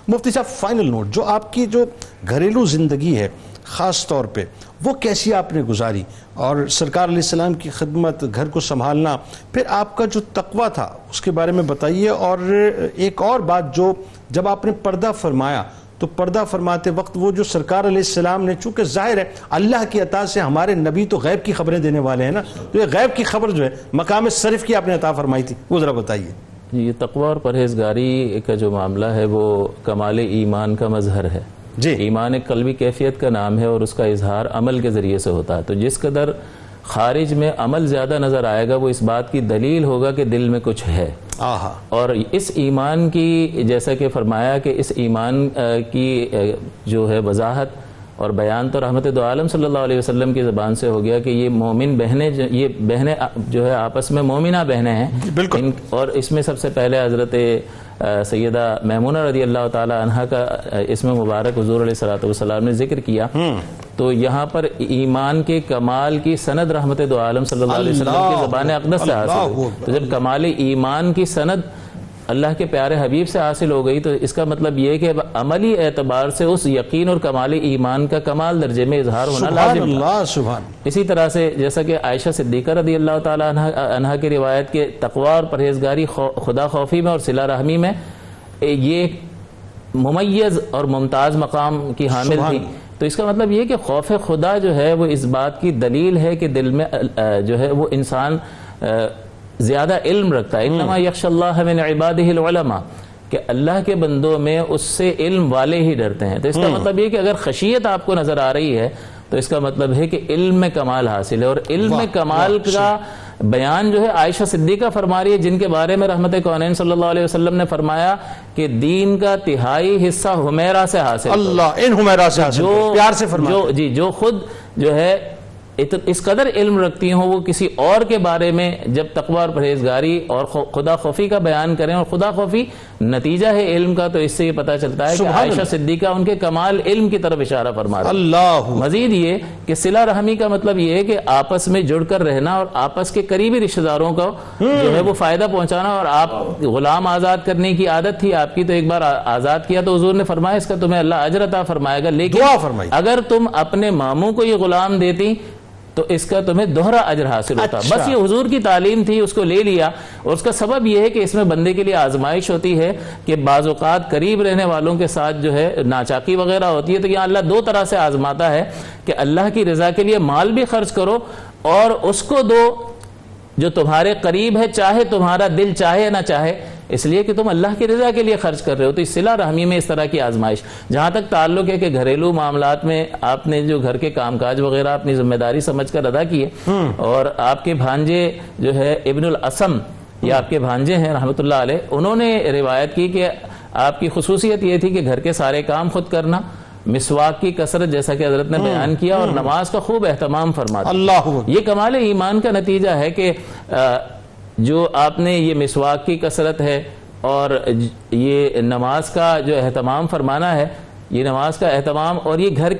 مفتی صاحب final note, جو آپ کی جو گھریلو زندگی ہے خاص طور پہ وہ کیسی آپ نے گزاری، اور سرکار علیہ السلام کی خدمت، گھر کو سنبھالنا، پھر آپ کا جو تقویٰ تھا اس کے بارے میں بتائیے۔ اور ایک اور بات، جو جب آپ نے پردہ فرمایا تو پردہ فرماتے وقت وہ جو سرکار علیہ السلام نے، چونکہ ظاہر ہے اللہ کی عطا سے ہمارے نبی تو غیب کی خبریں دینے والے ہیں نا، تو یہ غیب کی خبر جو ہے مقام صرف کی آپ نے عطا فرمائی تھی، وہ ذرا بتائیے۔ یہ تقویٰ اور پرہیزگاری کا جو معاملہ ہے وہ کمال ایمان کا مظہر ہے جی۔ ایمان ایک قلبی کیفیت کا نام ہے اور اس کا اظہار عمل کے ذریعے سے ہوتا ہے، تو جس قدر خارج میں عمل زیادہ نظر آئے گا وہ اس بات کی دلیل ہوگا کہ دل میں کچھ ہے۔ اور اس ایمان کی، جیسا کہ فرمایا کہ اس ایمان کی جو ہے وضاحت اور بیان تو رحمت دو عالم صلی اللہ علیہ وسلم کی زبان سے ہو گیا کہ یہ مومن بہنیں، یہ بہنیں جو ہے آپس میں مومنہ بہنیں ہیں بالکل، اور اس میں سب سے پہلے حضرت سیدہ میمونہ رضی اللہ تعالی عنہا کا اسم مبارک حضور علیہ السلام نے ذکر کیا، تو یہاں پر ایمان کے کمال کی سند رحمت دو عالم صلی اللہ علیہ وسلم کی زبان اقدس سے حاصل ہوئی۔ تو جب کمال ایمان کی سند اللہ کے پیارے حبیب سے حاصل ہو گئی تو اس کا مطلب یہ کہ عملی اعتبار سے اس یقین اور کمال ایمان کا کمال درجے میں اظہار ہونا لازم تھا۔ اسی طرح سے جیسا کہ عائشہ صدیقہ رضی اللہ تعالی عنہا کی روایت کے تقویٰ اور پرہیزگاری خدا خوفی میں اور صلہ رحمی میں یہ ممیز اور ممتاز مقام کی حامل تھی، تو اس کا مطلب یہ کہ خوف خدا جو ہے وہ اس بات کی دلیل ہے کہ دل میں جو ہے وہ انسان زیادہ علم رکھتا ہے۔ انما یخشی اللہ من عبادہ العلماء، کہ اللہ کے بندوں میں اس سے علم والے ہی ڈرتے ہیں۔ تو اس کا مطلب یہ کہ اگر خشیت آپ کو نظر آ رہی ہے تو اس کا مطلب ہے کہ علم میں کمال حاصل ہے، اور علم میں کمال کا بیان جو ہے عائشہ صدیقہ فرما رہی ہے، جن کے بارے میں رحمت کونین صلی اللہ علیہ وسلم نے فرمایا کہ دین کا تہائی حصہ حمیرہ سے حاصل، اللہ ان حمیرہ سے حاصل، پیار سے فرمایا جی، جو خود جو ہے اس قدر علم رکھتی ہوں وہ کسی اور کے بارے میں جب تقویٰ اور پرہیزگاری اور خدا خوفی کا بیان کریں، اور خدا خوفی نتیجہ ہے علم کا، تو اس سے یہ پتہ چلتا ہے کہ عائشہ صدیقہ ان کے کمال علم کی طرف اشارہ فرما رہا ہے۔ اللہ مزید یہ کہ صلہ رحمی کا مطلب یہ ہے کہ آپس میں جڑ کر رہنا اور آپس کے قریبی رشتہ داروں کو جو ہے وہ فائدہ پہنچانا، اور آپ غلام آزاد کرنے کی عادت تھی آپ کی، تو ایک بار آزاد کیا تو حضور نے فرمایا اس کا تمہیں اللہ اجر عطا فرمائے گا، لیکن اگر تم اپنے ماموں کو یہ غلام دیتی تو اس کا تمہیں دوہرا اجر حاصل ہوتا۔ بس یہ حضور کی تعلیم تھی، اس کو لے لیا، اور اس کا سبب یہ ہے کہ اس میں بندے کے لیے آزمائش ہوتی ہے کہ بعض اوقات قریب رہنے والوں کے ساتھ جو ہے ناچاکی وغیرہ ہوتی ہے، تو یہاں اللہ دو طرح سے آزماتا ہے کہ اللہ کی رضا کے لیے مال بھی خرچ کرو اور اس کو دو جو تمہارے قریب ہے، چاہے تمہارا دل چاہے نہ چاہے، اس لیے کہ تم اللہ کی رضا کے لیے خرچ کر رہے ہو۔ تو اس صلہ رحمی میں اس طرح کی آزمائش، جہاں تک تعلق ہے کہ گھریلو معاملات میں آپ نے جو گھر کے کام کاج وغیرہ اپنی ذمہ داری سمجھ کر ادا کیے، اور آپ کے بھانجے جو ہے ابن الاسم، یہ آپ کے بھانجے ہیں رحمۃ اللہ علیہ، انہوں نے روایت کی کہ آپ کی خصوصیت یہ تھی کہ گھر کے سارے کام خود کرنا، مسواک کی کثرت جیسا کہ حضرت نے بیان کیا، اور نماز کا خوب اہتمام فرماتے۔ یہ کمال ایمان کا نتیجہ ہے کہ جو آپ نے یہ مسواک کی کثرت ہے اور یہ نماز کا جو اہتمام فرمانا ہے، یہ نماز کا اہتمام اور یہ گھر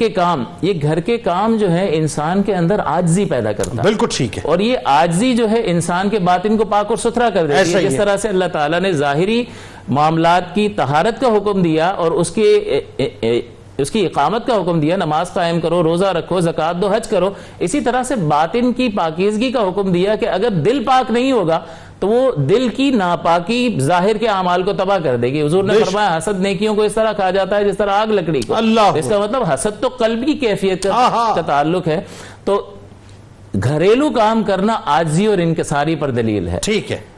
کے کام جو ہے انسان کے اندر عاجزی پیدا کرتا ہے، بالکل ٹھیک ہے، اور یہ عاجزی جو ہے انسان کے باطن کو پاک اور ستھرا کر دیتی ہے۔ جس طرح سے اللہ تعالیٰ نے ظاہری معاملات کی طہارت کا حکم دیا اور اس کی اقامت کا حکم دیا، نماز قائم کرو، روزہ رکھو، زکوٰۃ دو، حج کرو، اسی طرح سے باطن کی پاکیزگی کا حکم دیا کہ اگر دل پاک نہیں ہوگا تو وہ دل کی ناپاکی ظاہر کے اعمال کو تباہ کر دے گی۔ حضور نے فرمایا حسد نیکیوں کو اس طرح کھا جاتا ہے جس طرح آگ لکڑی کو۔ اس کا مطلب حسد تو قلب کی کیفیت کا تعلق ہے، تو گھریلو کام کرنا عاجزی اور انکساری پر دلیل ہے۔ ٹھیک ہے۔